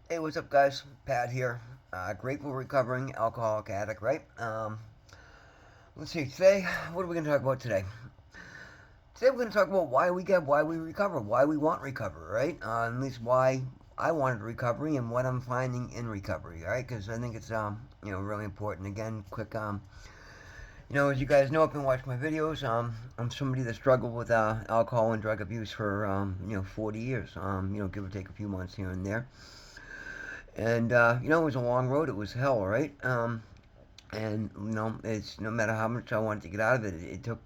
Hey, what's up, guys? Pat here. Grateful recovering alcoholic addict, right? Let's see. Today, what are we going to talk about today? Today, we're going to talk about why we recover, why we want recovery, right? At least why I wanted recovery and what I'm finding in recovery, right? Because I think it's really important. Again, quick as you guys know, if you watch my videos, I'm somebody that struggled with alcohol and drug abuse for 40 years. Give or take a few months here and there. And it was a long road. It was hell, right? And it's no matter how much I wanted to get out of it,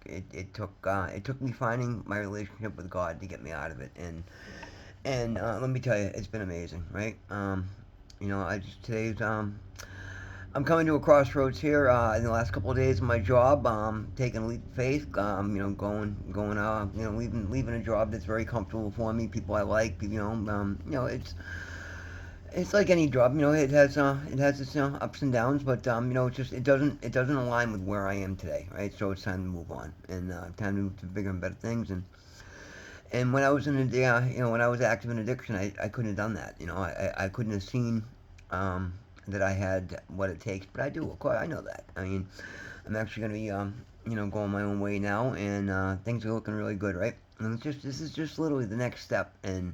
it took me finding my relationship with God to get me out of it. And let me tell you, it's been amazing, right? I just today's I'm coming to a crossroads here in the last couple of days of my job. Taking a leap of faith. Going leaving a job that's very comfortable for me. People I like. It's like any job, it has its ups and downs, but it doesn't align with where I am today, right? So it's time to move on and time to move to bigger and better things. And when I was when I was active in addiction, I couldn't have done that. I couldn't have seen that I had what it takes, but I do. Of course, I know that. I mean, I'm actually going to be going my own way now, and things are looking really good, right? And this is just literally the next step, and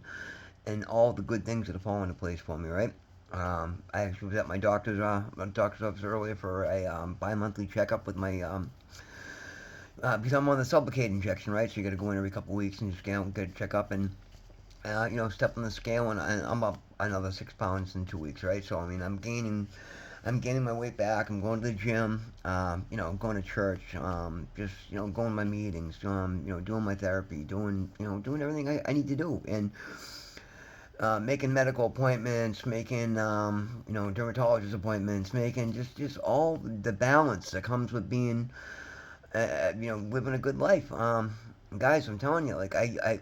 all the good things that have fallen into place for me, right? I actually was at my doctor's office earlier for a bi-monthly checkup with my because I'm on the Sublocade injection, right? So you got to go in every couple of weeks and just get a checkup and step on the scale, and I'm up another 6 pounds in 2 weeks, right? So I mean, I'm gaining my weight back. I'm going to the gym, going to church, just going to my meetings, doing my therapy, doing everything I need to do, and making medical appointments, making dermatologist appointments, making just all the balance that comes with being living a good life. Guys, I'm telling you, like I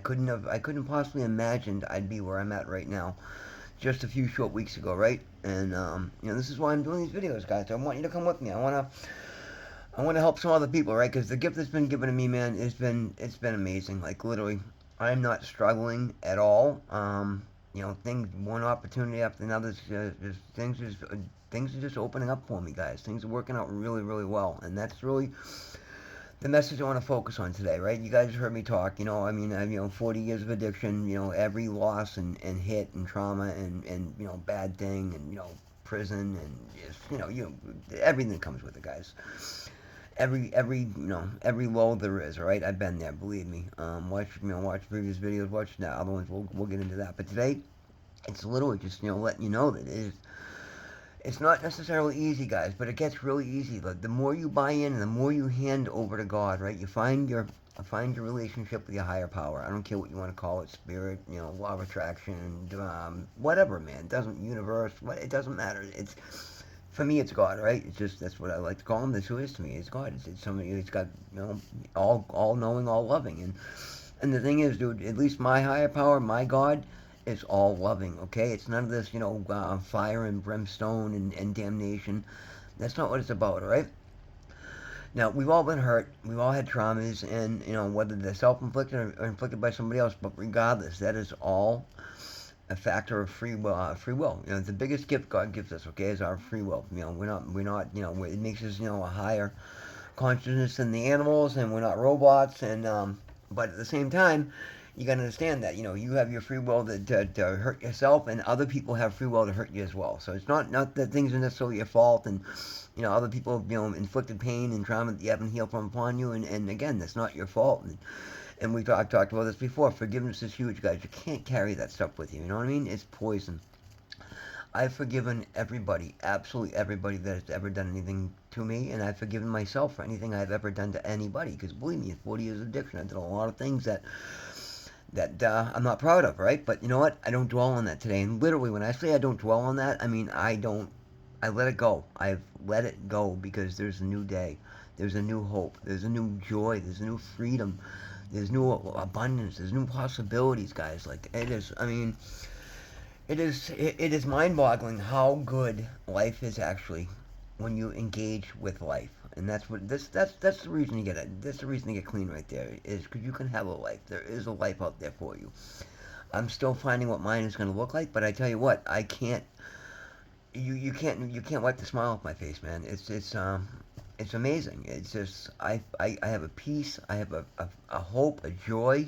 couldn't possibly imagined I'd be where I'm at right now just a few short weeks ago, right? And this is why I'm doing these videos, guys. I want you to come with me. I want to help some other people, right? Because the gift that's been given to me, man, it's been amazing. Like literally, I'm not struggling at all. Things one opportunity after another. Things are just opening up for me, guys. Things are working out really, really well, and that's really the message I want to focus on today, right? You guys heard me talk. I mean, 40 years of addiction. Every loss and hit and trauma and bad thing and prison and just everything that comes with it, guys. Every low there is. All right, I've been there. Believe me. Watch previous videos. Watch the other ones. We'll get into that. But today, it's literally just letting you know that it's not necessarily easy, guys, but it gets really easy. The more you buy in and the more you hand over to God, right? You find your relationship with your higher power. I don't care what you want to call it, spirit, law of attraction, whatever, man. It doesn't universe, what it doesn't matter. It's for me, it's God, right? It's just that's what I like to call him. That's who it is to me. It's God. It's somebody. It's got all knowing, all loving, and the thing is, dude, at least my higher power, my God, is all loving, okay? It's none of this, fire and brimstone and damnation. That's not what it's about, all right? Now, we've all been hurt. We've all had traumas, and, whether they're self inflicted or inflicted by somebody else, but regardless, that is all a factor of free will. Free will. The biggest gift God gives us, okay, is our free will. We're not, it makes us, a higher consciousness than the animals, and we're not robots. And but at the same time, you got to understand that you have your free will to hurt yourself, and other people have free will to hurt you as well. So it's not that things are necessarily your fault, and other people inflicted pain and trauma that you haven't healed from upon you, and again, that's not your fault. And I've talked about this before. Forgiveness is huge, guys. You can't carry that stuff with you. You know what I mean? It's poison. I've forgiven everybody, absolutely everybody that has ever done anything to me, and I've forgiven myself for anything I've ever done to anybody. Because believe me, in 40 years of addiction, I've done a lot of things that I'm not proud of, right? But you know what? I don't dwell on that today. And literally, when I say I don't dwell on that, I mean I don't. I let it go. I've let it go because there's a new day. There's a new hope. There's a new joy. There's a new freedom. There's new abundance. There's new possibilities, guys. Like it is. I mean, it is mind-boggling how good life is actually when you engage with life, and that's the reason you get it. That's the reason to get clean right there is because you can have a life. There is a life out there for you. I'm still finding what mine is going to look like, but I tell you what, I can't. You can't wipe the smile off my face, man. It's amazing. It's just I have a peace, I have a hope, a joy,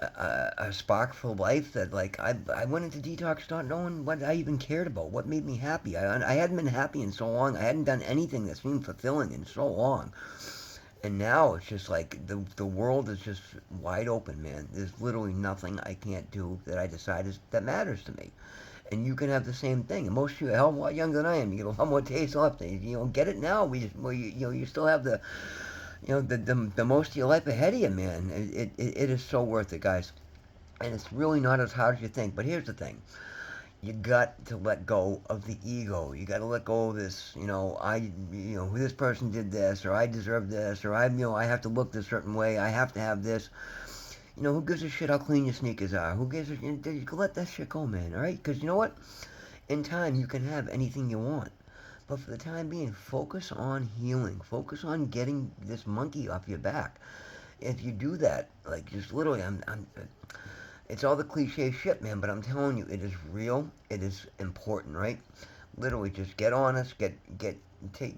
a spark for life that like I went into detox not knowing what I even cared about, what made me happy. I hadn't been happy in so long. I hadn't done anything that seemed fulfilling in so long. And now it's just like the world is just wide open, man. There's literally nothing I can't do that I decide that matters to me. And you can have the same thing. And most of you are a hell of a lot younger than I am. You get a lot more taste left. Get it now. You still have the most of your life ahead of you, man. It is so worth it, guys. And it's really not as hard as you think. But here's the thing: you got to let go of the ego. You got to let go of this. This person did this, or I deserve this, or I have to look this certain way. I have to have this. Who gives a shit how clean your sneakers are? Who gives a shit? You can let that shit go, man. All right? Because you know what? In time, you can have anything you want. But for the time being, focus on healing. Focus on getting this monkey off your back. If you do that, like just literally, it's all the cliche shit, man. But I'm telling you, it is real. It is important, right? Literally, just get honest. Take,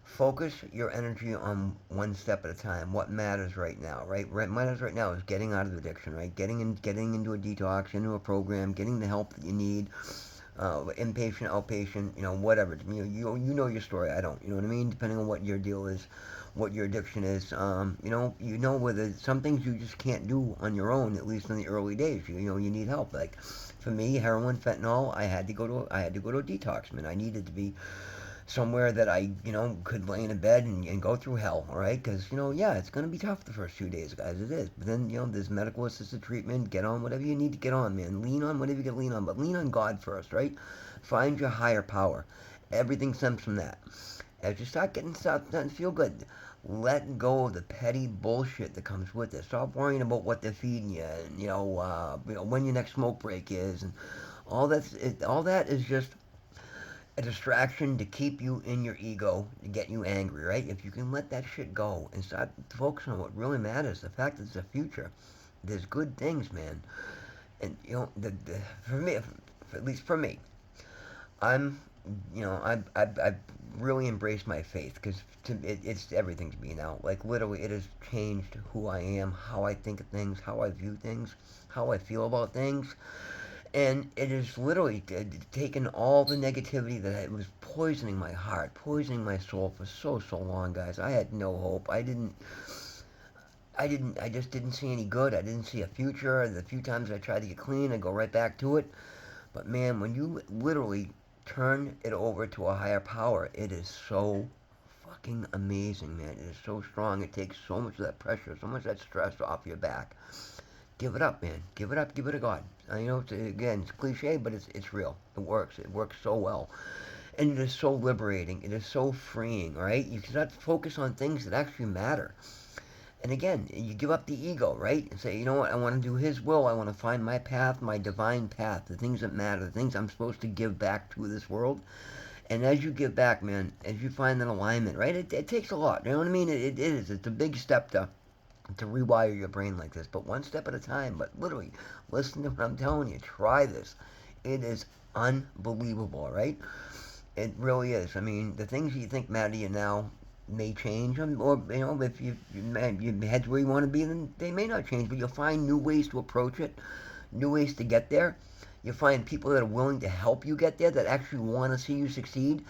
focus your energy on one step at a time. What matters right now, right? What matters right now is getting out of addiction, right? Getting into a detox, into a program, getting the help that you need. Inpatient, outpatient, whatever. You know your story. I don't. You know what I mean? Depending on what your deal is, what your addiction is. Whether some things you just can't do on your own. At least in the early days, you need help. Like for me, heroin, fentanyl, I had to go to a detox. Man, I needed to be somewhere that I, could lay in a bed and go through hell, all right? Because, yeah, it's going to be tough the first few days, guys. It is. But then, there's medical assisted treatment. Get on whatever you need to get on, man. Lean on whatever you can lean on. But lean on God first, right? Find your higher power. Everything stems from that. As you starting to feel good, let go of the petty bullshit that comes with it. Stop worrying about what they're feeding you and, when your next smoke break is. And all that is just a distraction to keep you in your ego, to get you angry, right? If you can let that shit go and start focusing on what really matters, the fact that it's the future, there's good things, man. And, for me, at least for me, I'm, I've really embraced my faith because it's everything to me now. Like, literally, it has changed who I am, how I think of things, how I view things, how I feel about things. And it has literally taken all the negativity that was poisoning my heart, poisoning my soul for so long, guys. I had no hope. I just didn't see any good. I didn't see a future. The few times I tried to get clean, I go right back to it. But man, when you literally turn it over to a higher power, it is so fucking amazing, man. It is so strong. It takes so much of that pressure, so much of that stress off your back. Give it up, man. Give it up. Give it to God. I know, it's cliche, but it's real. It works. It works so well. And it is so liberating. It is so freeing, right? You can start to focus on things that actually matter. And again, you give up the ego, right? And say, you know what? I want to do His will. I want to find my path, my divine path, the things that matter, the things I'm supposed to give back to this world. And as you give back, man, as you find that alignment, right? It takes a lot. You know what I mean? It is. It's a big step to rewire your brain like this, but one step at a time. But literally, listen to what I'm telling you. Try this. It is unbelievable, right? It really is. I mean, the things you think matter to you now may change, or if you head to where you want to be, then they may not change. But you'll find new ways to approach it, new ways to get there. You'll find people that are willing to help you get there, that actually want to see you succeed.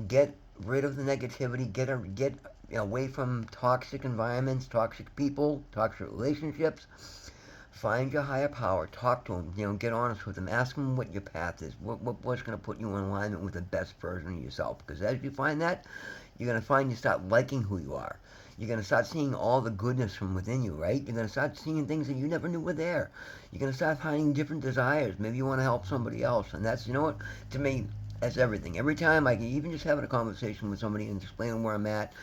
Get rid of the negativity. Get away from toxic environments, toxic people, toxic relationships. Find your higher power. Talk to them. Get honest with them. Ask them what your path is. What's going to put you in alignment with the best version of yourself? Because as you find that, you're going to find you start liking who you are. You're going to start seeing all the goodness from within you, right? You're going to start seeing things that you never knew were there. You're going to start finding different desires. Maybe you want to help somebody else. And that's, to me, that's everything. Every time I can even just having a conversation with somebody and explaining where I'm at,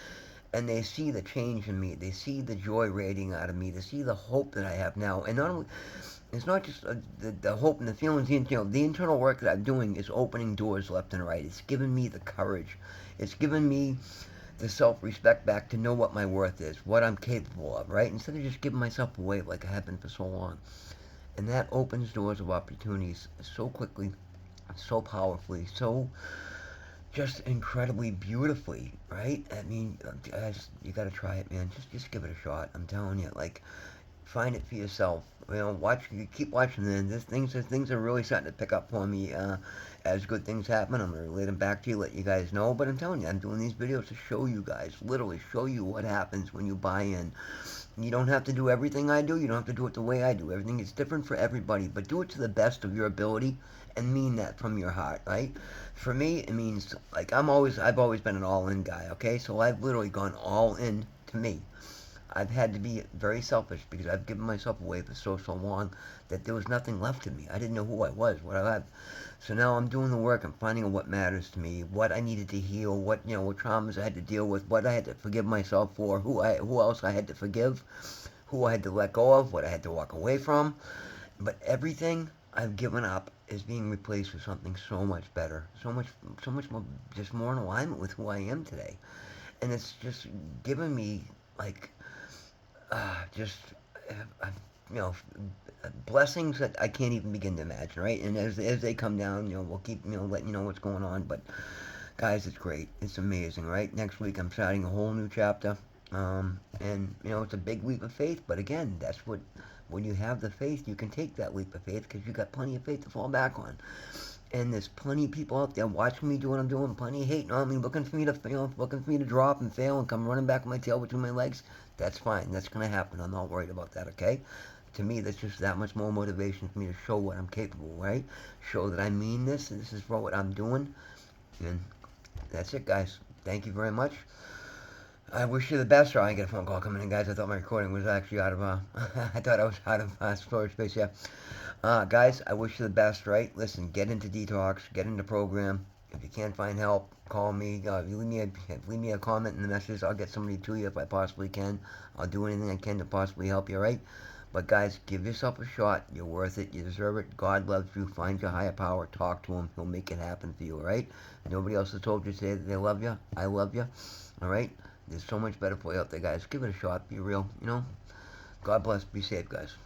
and they see the change in me. They see the joy radiating out of me. They see the hope that I have now. And not only, it's not just the hope and the feelings. The internal work that I'm doing is opening doors left and right. It's given me the courage. It's given me the self-respect back to know what my worth is, what I'm capable of, right? Instead of just giving myself away like I have been for so long. And that opens doors of opportunities so quickly, so powerfully, so just incredibly beautifully, right? I mean, guys, you gotta try it, man. Just give it a shot. I'm telling you, like, find it for yourself. You know, you keep watching them. Things are really starting to pick up for me. As good things happen, I'm gonna relay them back to you, let you guys know. But I'm telling you, I'm doing these videos to show you guys, literally show you what happens when you buy in. You don't have to do everything I do. You don't have to do it the way I do. Everything is different for everybody, but do it to the best of your ability and mean that from your heart, right? For me, it means like I've always been an all-in guy. Okay, so I've literally gone all in to me. I've had to be very selfish because I've given myself away for so long that there was nothing left of me. I didn't know who I was, what I had. So now I'm doing the work. I'm finding out what matters to me, what I needed to heal, what traumas I had to deal with, what I had to forgive myself for, who else I had to forgive, who I had to let go of, what I had to walk away from. But everything I've given up is being replaced with something so much better, so much more, just more in alignment with who I am today. And it's just given me like just uh, you know blessings that I can't even begin to imagine, right? And as they come down, we'll keep letting you know what's going on. But guys, it's great, it's amazing, right? Next week I'm starting a whole new chapter, and it's a big leap of faith. But again, that's what when you have the faith, you can take that leap of faith because you got plenty of faith to fall back on. And there's plenty of people out there watching me do what I'm doing, plenty of hating on me, looking for me to fail, looking for me to drop and fail and come running back with my tail between my legs. That's fine. That's going to happen. I'm not worried about that, okay? To me, that's just that much more motivation for me to show what I'm capable, right? Show that I mean this, and this is for what I'm doing. And that's it, guys. Thank you very much. I wish you the best. Or I get a phone call coming in, guys. I thought my recording was actually out of, I thought I was out of storage space, yeah. Guys, I wish you the best, right? Listen, get into detox, get into program. If you can't find help, call me. Leave me a comment in the message. I'll get somebody to you if I possibly can. I'll do anything I can to possibly help you, right? But guys, give yourself a shot. You're worth it. You deserve it. God loves you. Find your higher power. Talk to him. He'll make it happen for you, all right? Nobody else has told you today that they love you. I love you, all right? There's so much better for you out there, guys. Give it a shot. Be real, God bless. Be safe, guys.